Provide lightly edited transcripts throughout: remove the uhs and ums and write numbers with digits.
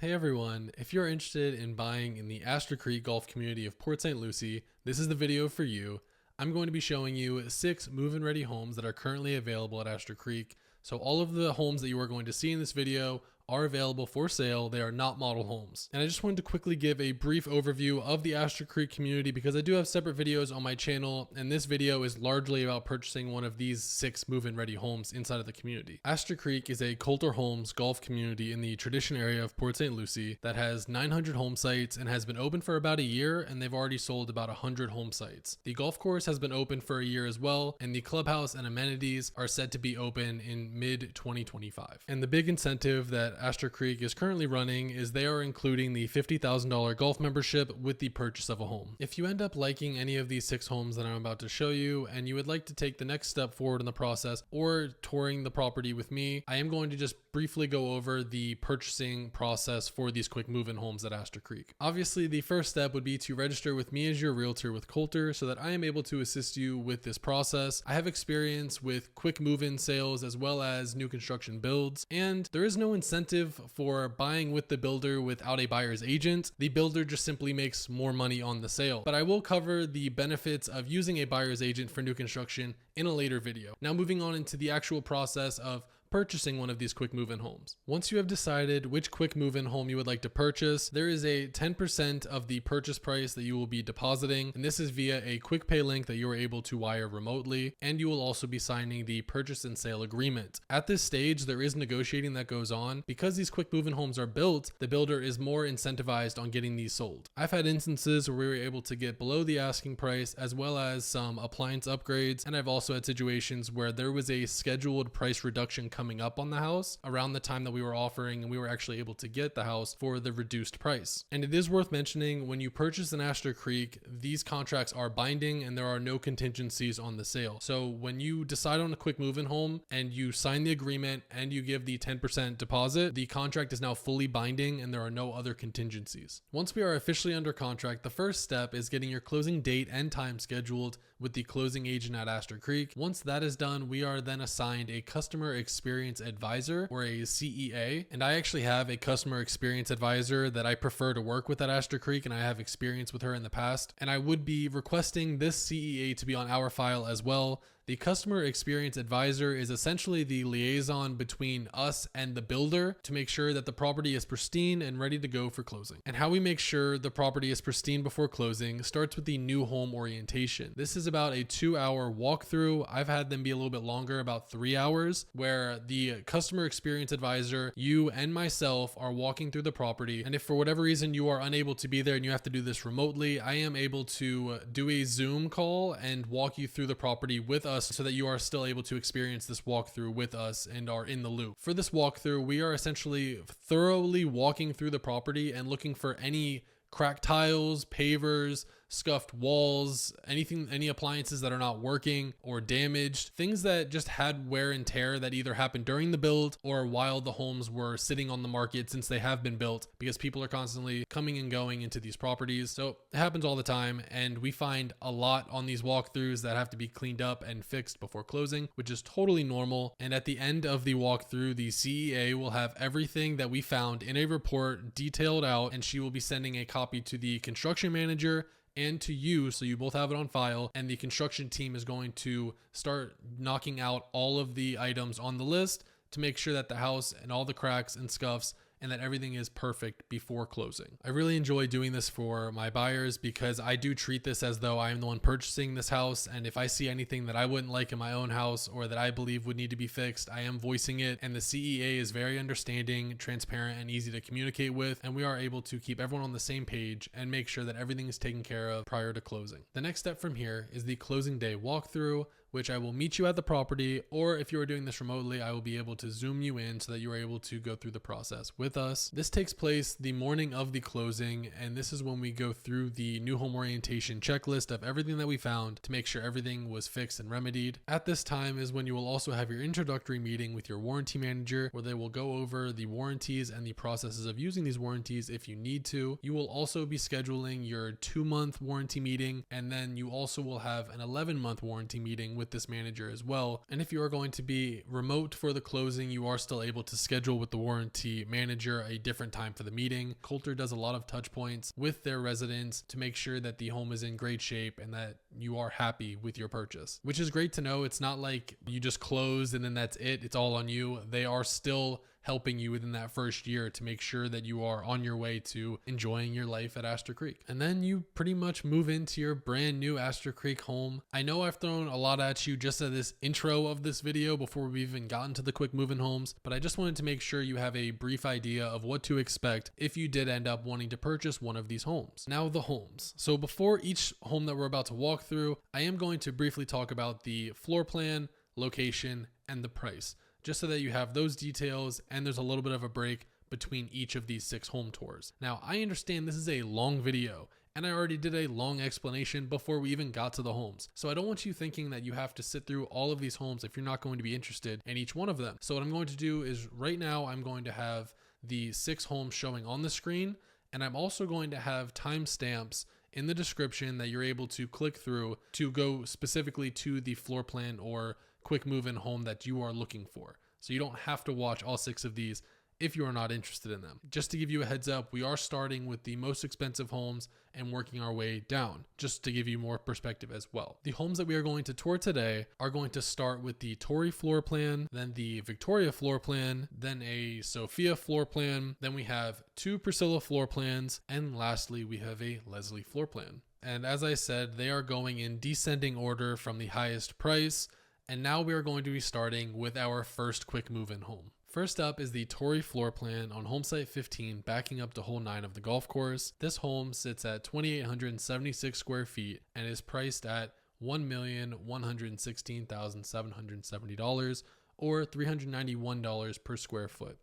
Hey everyone, if you're interested in buying in the Astor Creek Golf Community of Port St. Lucie, this is the video for you. I'm going to be showing you 6 move-in ready homes that are currently available at Astor Creek. So all of the homes that you are going to see in this video are available for sale. They are not model homes. And I just wanted to quickly give a brief overview of the Astor Creek community because I do have separate videos on my channel, and this video is largely about purchasing one of these 6 move-in ready homes inside of the community. Astor Creek is a Coulter Homes golf community in the Tradition area of Port St. Lucie that has 900 home sites and has been open for about a year, and they've already sold about 100 home sites. The golf course has been open for a year as well, and the clubhouse and amenities are set to be open in mid-2025. And the big incentive that Astor Creek is currently running is they are including the $50,000 golf membership with the purchase of a home. If you end up liking any of these 6 homes that I'm about to show you and you would like to take the next step forward in the process or touring the property with me, I am going to just briefly go over the purchasing process for these quick move-in homes at Astor Creek. Obviously, the first step would be to register with me as your realtor with Coulter so that I am able to assist you with this process. I have experience with quick move-in sales as well as new construction builds, and there is no incentive for buying with the builder without a buyer's agent. The builder just simply makes more money on the sale. But I will cover the benefits of using a buyer's agent for new construction in a later video. Now moving on into the actual process of purchasing one of these quick move-in homes. Once you have decided which quick move-in home you would like to purchase, there is a 10% of the purchase price that you will be depositing, and this is via a quick pay link that you are able to wire remotely, and you will also be signing the purchase and sale agreement. At this stage, there is negotiating that goes on. Because these quick move-in homes are built, the builder is more incentivized on getting these sold. I've had instances where we were able to get below the asking price as well as some appliance upgrades, and I've also had situations where there was a scheduled price reduction coming up on the house around the time that we were offering, and we were actually able to get the house for the reduced price. And it is worth mentioning, when you purchase an Astor Creek, these contracts are binding and there are no contingencies on the sale. So when you decide on a quick move-in home and you sign the agreement and you give the 10% deposit, the contract is now fully binding and there are no other contingencies. Once we are officially under contract, the first step is getting your closing date and time scheduled with the closing agent at Astor Creek. Once that is done, we are then assigned a customer experience advisor, or a CEA. And I actually have a customer experience advisor that I prefer to work with at Astor Creek, and I have experience with her in the past. And I would be requesting this CEA to be on our file as well. The customer experience advisor is essentially the liaison between us and the builder to make sure that the property is pristine and ready to go for closing. And how we make sure the property is pristine before closing starts with the new home orientation. This is about a 2-hour walkthrough. I've had them be a little bit longer, about 3 hours, where the customer experience advisor, you and myself, are walking through the property. And if for whatever reason you are unable to be there and you have to do this remotely, I am able to do a Zoom call and walk you through the property with us, so that you are still able to experience this walkthrough with us and are in the loop. For this walkthrough, we are essentially thoroughly walking through the property and looking for any cracked tiles, pavers, scuffed walls, any appliances that are not working or damaged, things that just had wear and tear that either happened during the build or while the homes were sitting on the market, since they have been built, because people are constantly coming and going into these properties. So it happens all the time, and we find a lot on these walkthroughs that have to be cleaned up and fixed before closing, which is totally normal. And at the end of the walkthrough, the CEA will have everything that we found in a report detailed out, and she will be sending a copy to the construction manager and to you, so you both have it on file, and the construction team is going to start knocking out all of the items on the list to make sure that the house and all the cracks and scuffs and that everything is perfect before closing. I really enjoy doing this for my buyers because I do treat this as though I am the one purchasing this house, and if I see anything that I wouldn't like in my own house or that I believe would need to be fixed, I am voicing it, and the CEA is very understanding, transparent, and easy to communicate with, and we are able to keep everyone on the same page and make sure that everything is taken care of prior to closing. The next step from here is the closing day walkthrough, which I will meet you at the property, or if you are doing this remotely, I will be able to Zoom you in so that you are able to go through the process with us. This takes place the morning of the closing, and this is when we go through the new home orientation checklist of everything that we found to make sure everything was fixed and remedied. At this time is when you will also have your introductory meeting with your warranty manager, where they will go over the warranties and the processes of using these warranties if you need to. You will also be scheduling your 2-month warranty meeting, and then you also will have an 11-month warranty meeting with with this manager as well. And if you are going to be remote for the closing, you are still able to schedule with the warranty manager a different time for the meeting. Coulter does a lot of touch points with their residents to make sure that the home is in great shape and that you are happy with your purchase, which is great to know. It's not like you just close and then that's it. It's all on you. They are still helping you within that first year to make sure that you are on your way to enjoying your life at Astor Creek. And then you pretty much move into your brand new Astor Creek home. I know I've thrown a lot at you just at this intro of this video before we've even gotten to the quick move-in homes, but I just wanted to make sure you have a brief idea of what to expect if you did end up wanting to purchase one of these homes. Now the homes. So before each home that we're about to walk through, I am going to briefly talk about the floor plan, location, and the price, just so that you have those details and there's a little bit of a break between each of these 6 home tours. Now, I understand this is a long video and I already did a long explanation before we even got to the homes. So I don't want you thinking that you have to sit through all of these homes if you're not going to be interested in each one of them. So what I'm going to do is right now I'm going to have the 6 homes showing on the screen, and I'm also going to have timestamps in the description that you're able to click through to go specifically to the floor plan or quick move-in home that you are looking for. So you don't have to watch all 6 of these if you are not interested in them. Just to give you a heads up, we are starting with the most expensive homes and working our way down, just to give you more perspective as well. The homes that we are going to tour today are going to start with the Tori floor plan, then the Victoria floor plan, then a Sophia floor plan, then we have 2 Priscilla floor plans, and lastly we have a Leslie floor plan. And as I said, they are going in descending order from the highest price. And now we are going to be starting with our first quick move-in home. First up is the Tori floor plan on Homesite 15, backing up to hole 9 of the golf course. This home sits at 2,876 square feet and is priced at $1,116,770 or $391 per square foot.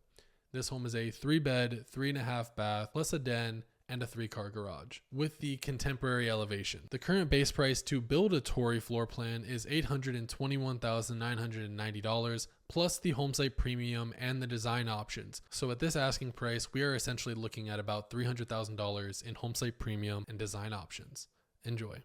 This home is a 3-bed, 3.5 bath, plus a den, and a 3-car garage with the contemporary elevation. The current base price to build a Tori floor plan is $821,990 plus the Homesite premium and the design options. So at this asking price, we are essentially looking at about $300,000 in Homesite premium and design options. Enjoy.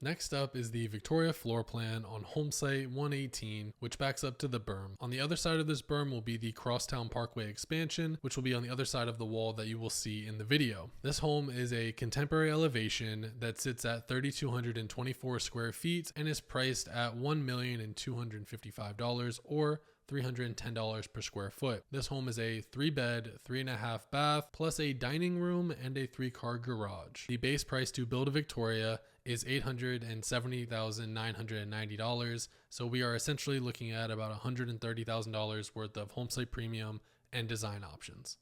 Next up is the Victoria floor plan on Homesite 118, which backs up to the berm. On the other side of this berm will be the Crosstown Parkway expansion, which will be on the other side of the wall that you will see in the video. This home is a contemporary elevation that sits at 3,224 square feet and is priced at $1,255 or $310 per square foot. This home is a 3-bed, 3.5 bath, plus a dining room and a 3-car garage. The base price to build a Victoria is $870,990. So we are essentially looking at about $130,000 worth of homesite premium and design options.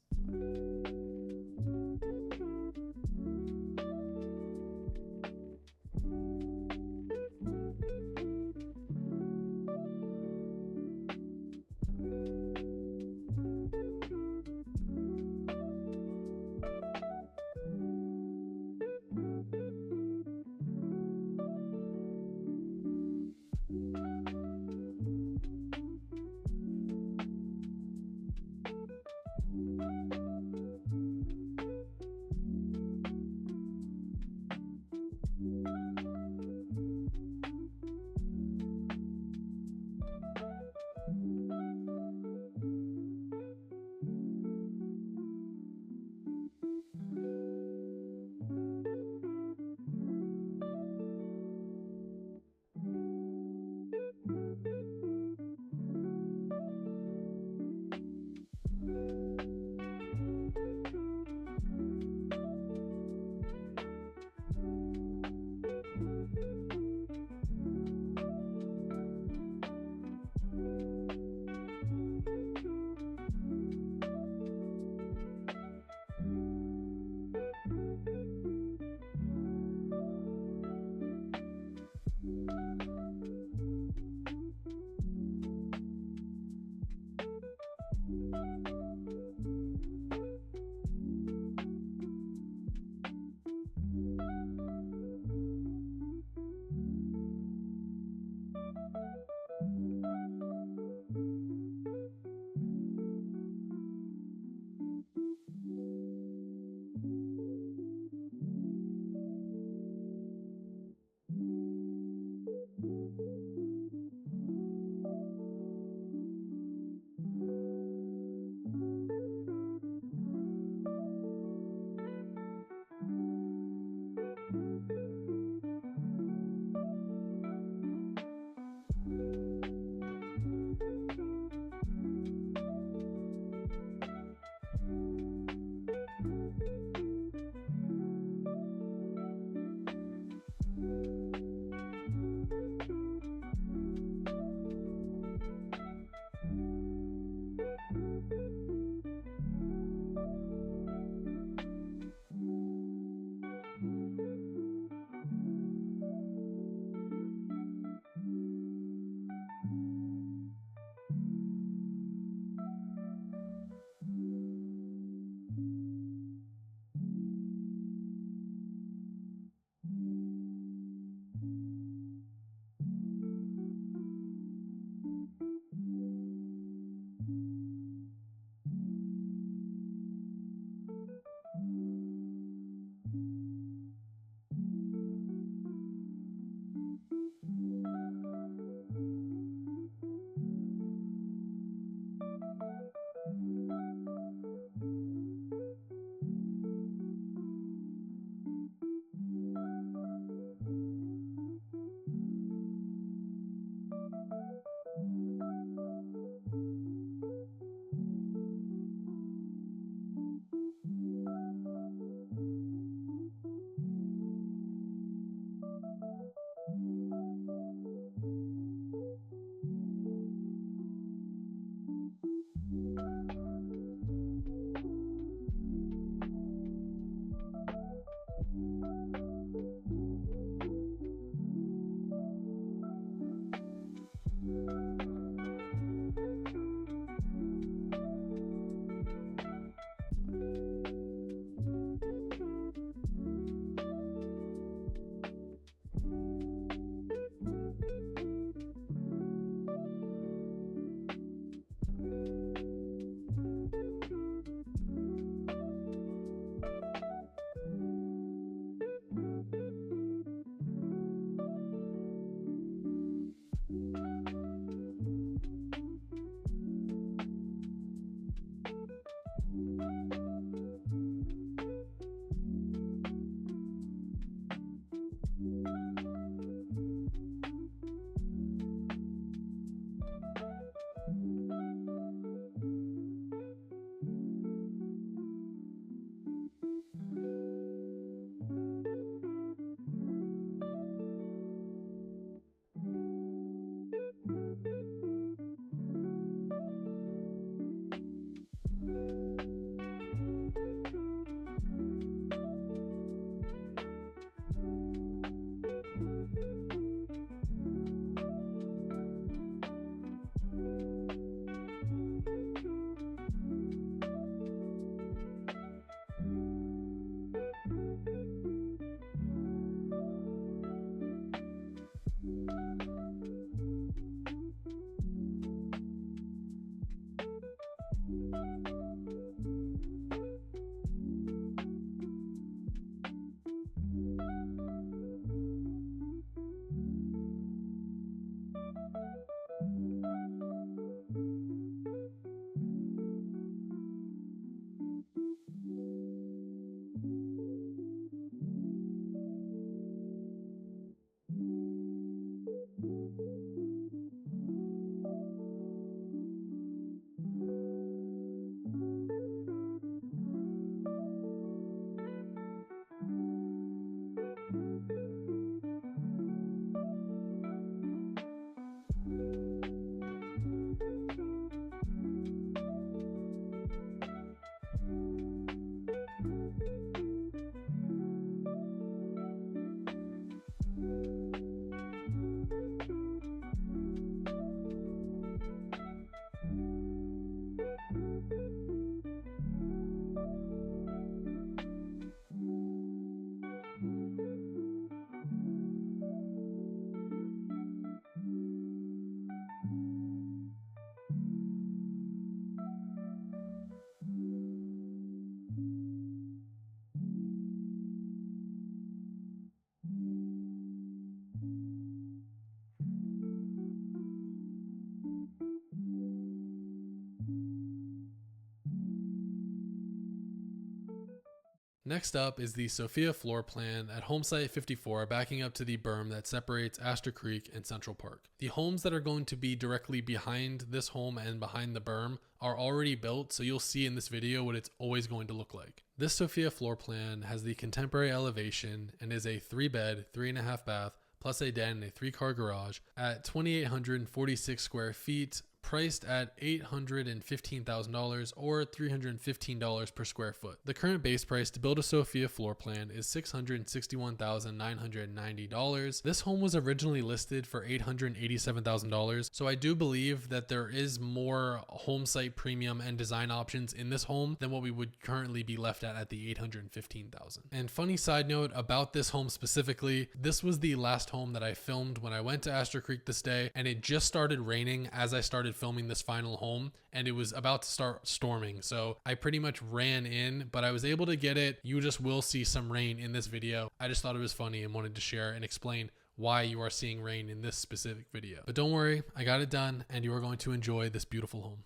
Next up is the Sophia floor plan at Homesite 54, backing up to the berm that separates Astor Creek and Central Park. The homes that are going to be directly behind this home and behind the berm are already built, so you'll see in this video what it's always going to look like. This Sophia floor plan has the contemporary elevation and is a 3-bed, 3.5 bath, plus a den and a 3-car garage at 2,846 square feet, priced at $815,000 or $315 per square foot. The current base price to build a Sophia floor plan is $661,990. This home was originally listed for $887,000, so I do believe that there is more Homesite premium and design options in this home than what we would currently be left at the $815,000. And funny side note about this home specifically, this was the last home that I filmed when I went to Astor Creek this day, and it just started raining as I started filming this final home, and it was about to start storming, so I pretty much ran in, but I was able to get it. You just will see some rain in this video. I just thought it was funny and wanted to share and explain why you are seeing rain in this specific video. But don't worry, I got it done, and you are going to enjoy this beautiful home.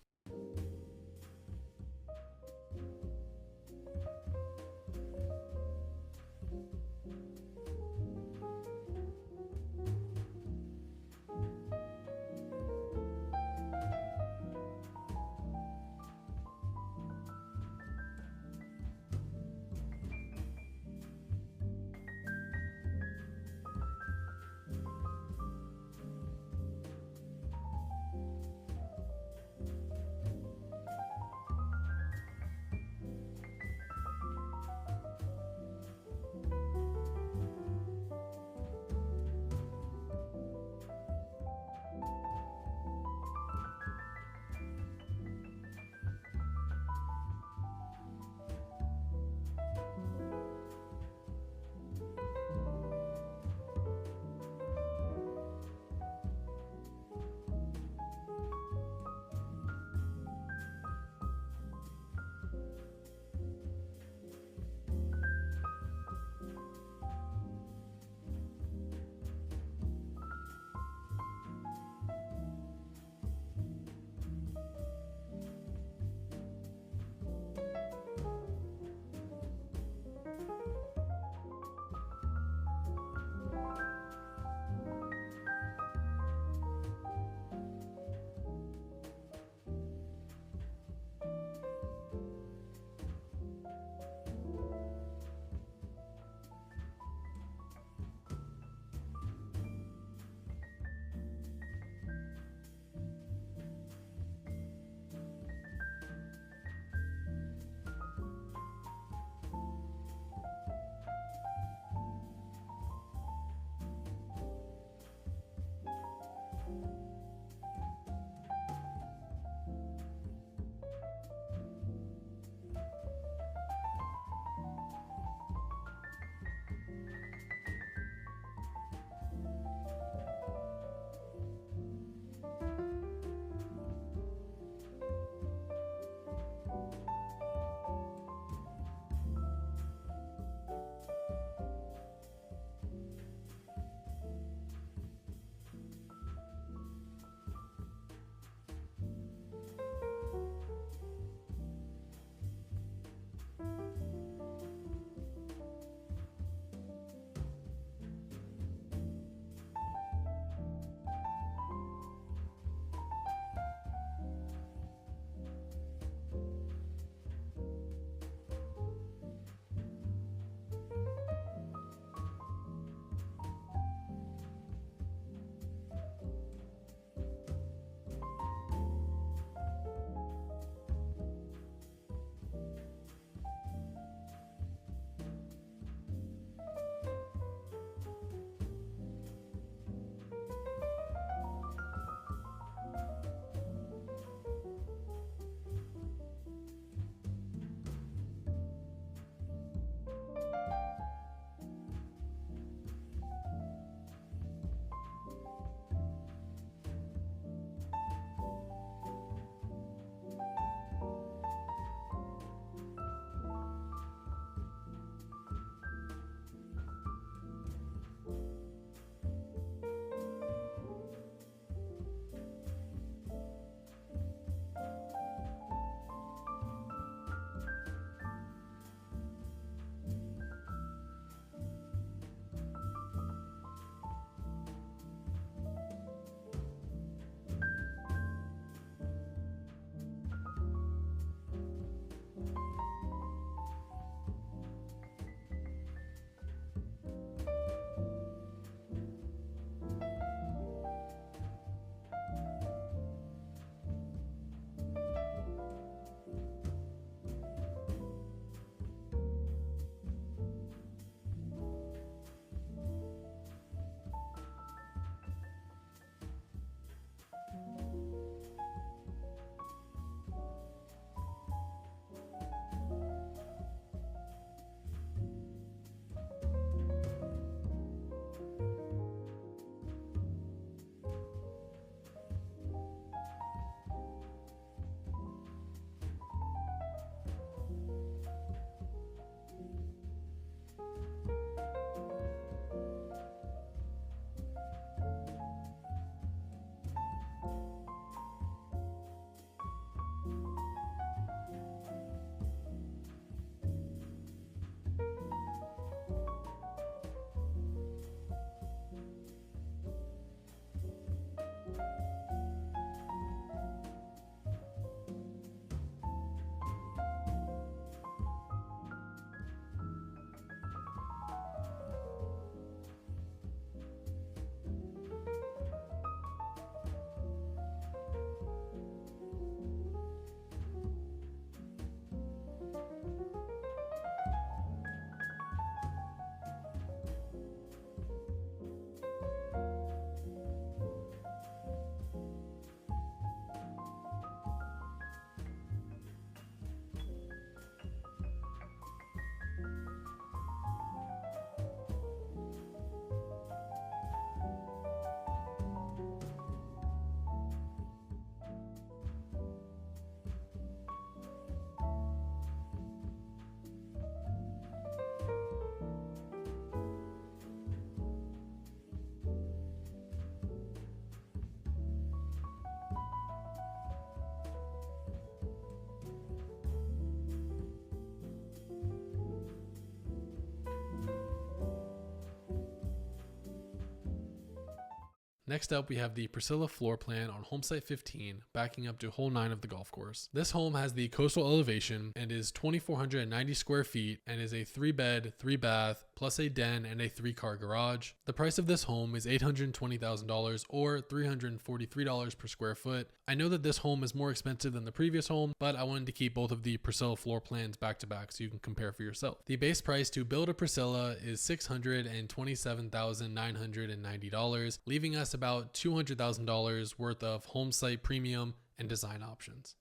Next up, we have the Priscilla floor plan on Homesite 15, backing up to hole 9 of the golf course. This home has the coastal elevation and is 2,490 square feet and is a 3-bed, 3-bath, plus a den and a 3-car garage. The price of this home is $820,000 or $343 per square foot. I know that this home is more expensive than the previous home, but I wanted to keep both of the Priscilla floor plans back to back so you can compare for yourself. The base price to build a Priscilla is $627,990, leaving us about $200,000 worth of home site premium and design options.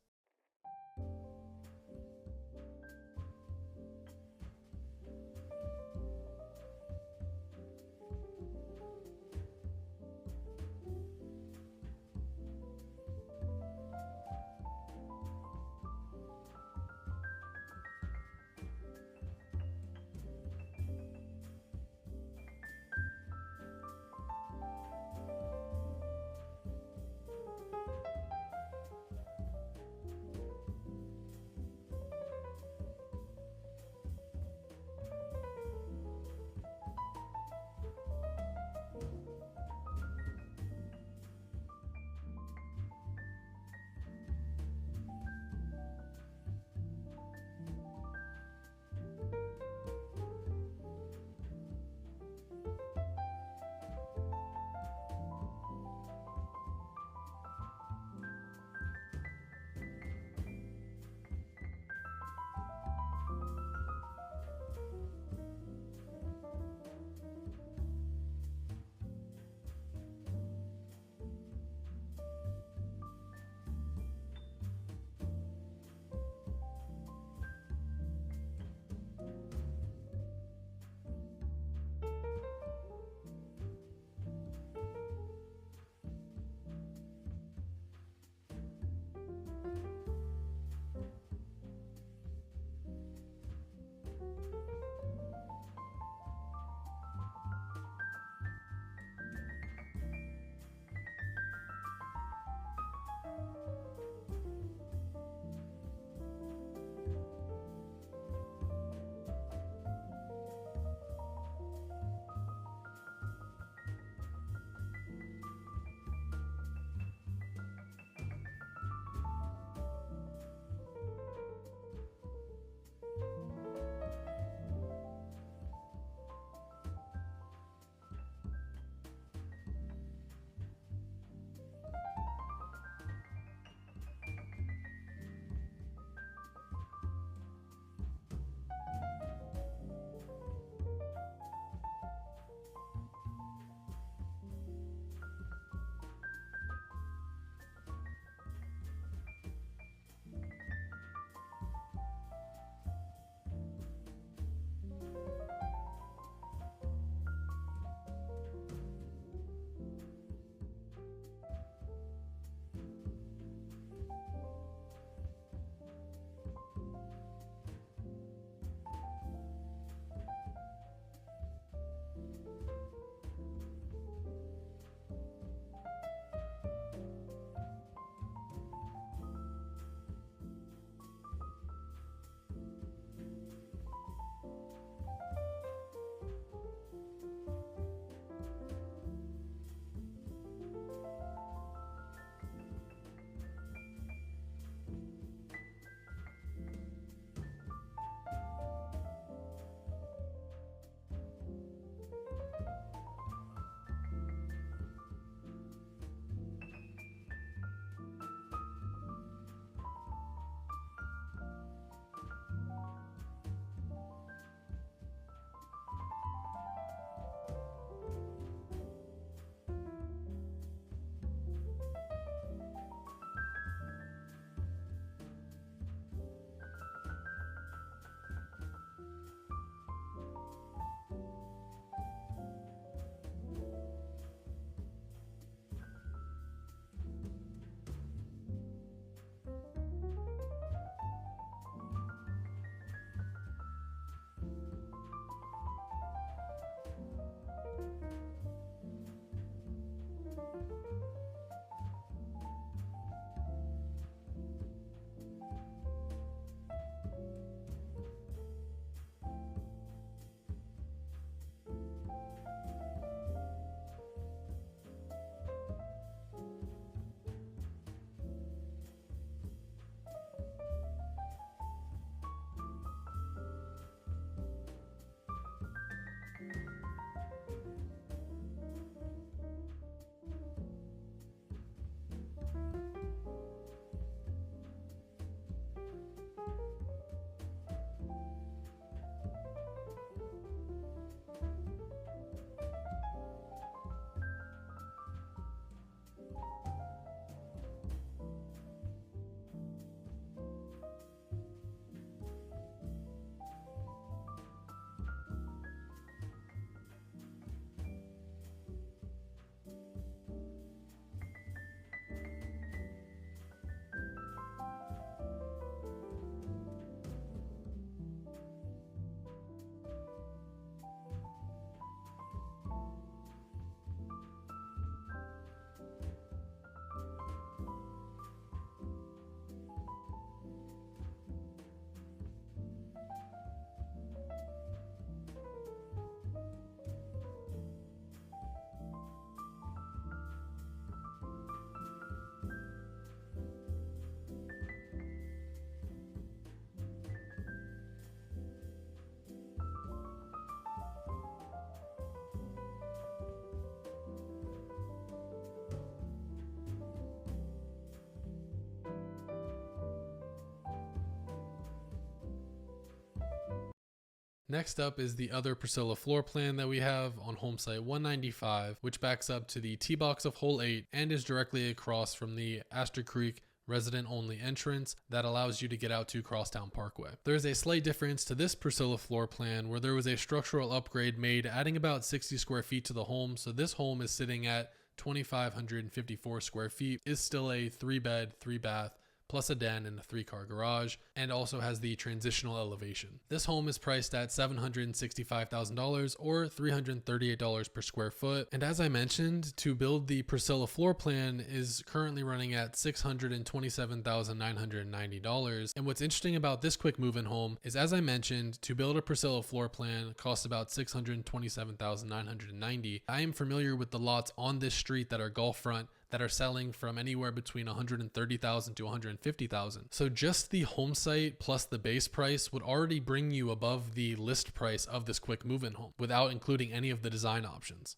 Next up is the other Priscilla floor plan that we have on Homesite 195, which backs up to the tee box of hole 8 and is directly across from the Astor Creek resident only entrance that allows you to get out to Crosstown Parkway. There's a slight difference to this Priscilla floor plan where there was a structural upgrade made adding about 60 square feet to the home. So this home is sitting at 2,554 square feet, is still a 3-bed, 3-bath, plus a den and a 3-car garage, and also has the transitional elevation. This home is priced at $765,000 or $338 per square foot. And as I mentioned, to build the Priscilla floor plan is currently running at $627,990. And what's interesting about this quick move-in home is, as I mentioned, to build a Priscilla floor plan costs about $627,990. I am familiar with the lots on this street that are Gulf front that are selling from anywhere between $130,000 to $150,000. So just the home site plus the base price would already bring you above the list price of this quick move-in home without including any of the design options.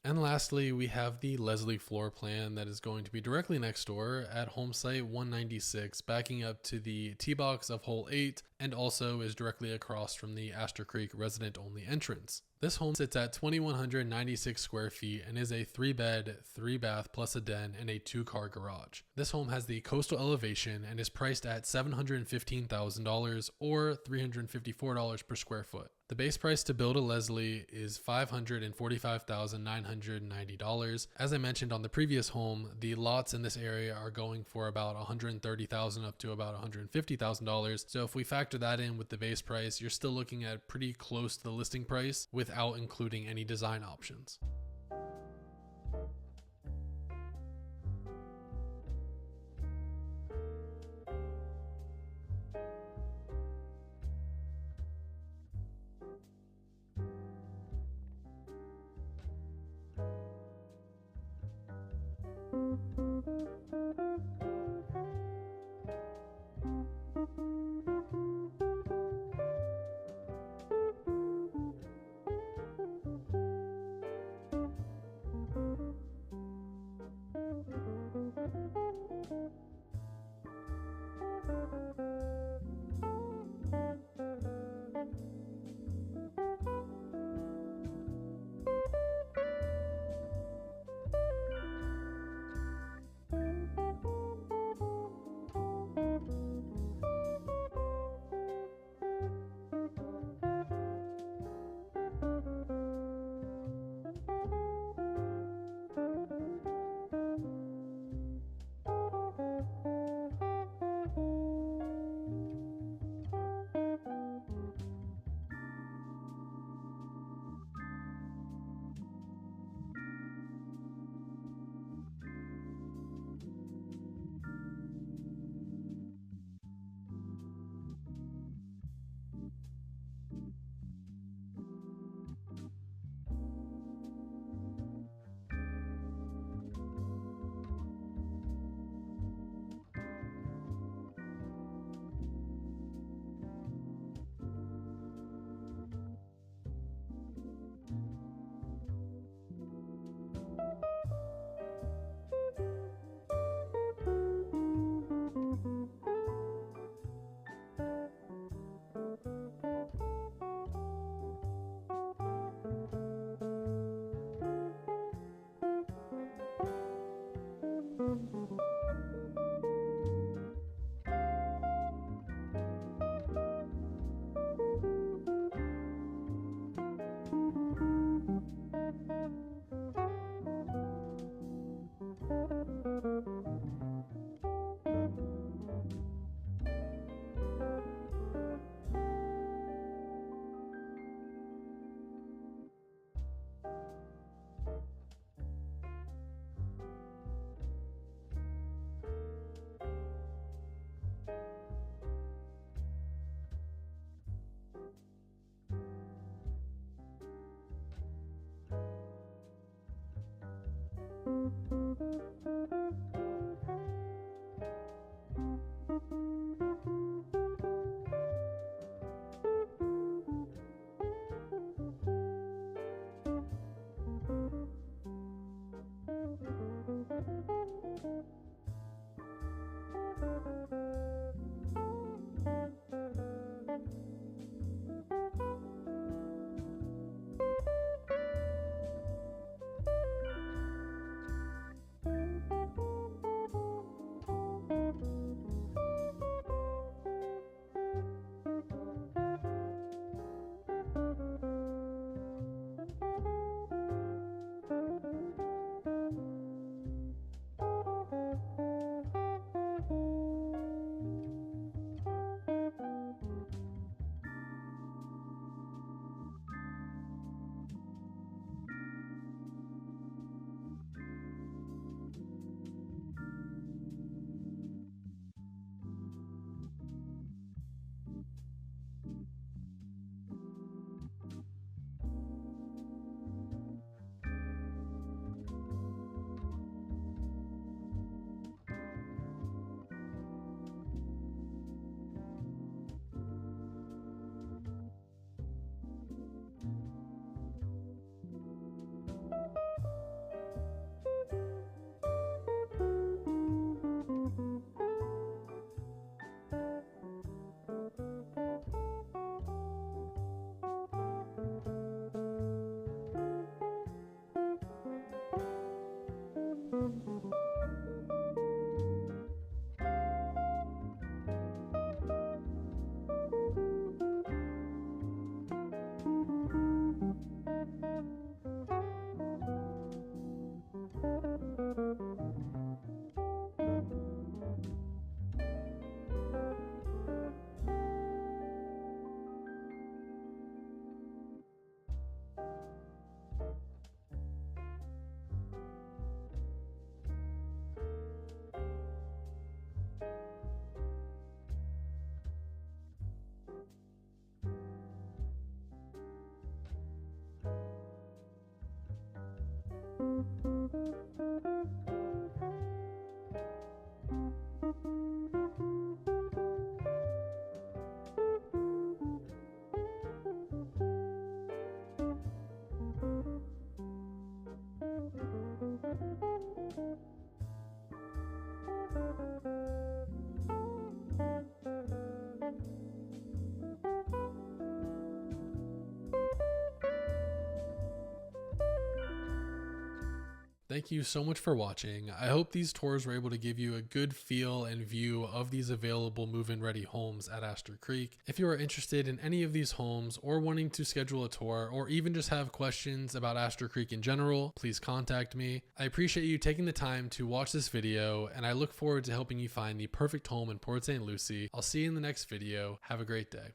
And lastly, we have the Leslie floor plan that is going to be directly next door at Homesite 196, backing up to the tee box of hole 8, and also is directly across from the Astor Creek resident only entrance. This home sits at 2,196 square feet and is a 3-bed, 3-bath plus a den and a 2-car garage. This home has the coastal elevation and is priced at $715,000 or $354 per square foot. The base price to build a Leslie is $545,990. As I mentioned on the previous home, the lots in this area are going for about $130,000 up to about $150,000. So if we factor that in with the base price, you're still looking at pretty close to the listing price without including any design options. Thank you so much for watching. I hope these tours were able to give you a good feel and view of these available move-in ready homes at Astor Creek. If you are interested in any of these homes or wanting to schedule a tour or even just have questions about Astor Creek in general, please contact me. I appreciate you taking the time to watch this video, and I look forward to helping you find the perfect home in Port St. Lucie. I'll see you in the next video. Have a great day.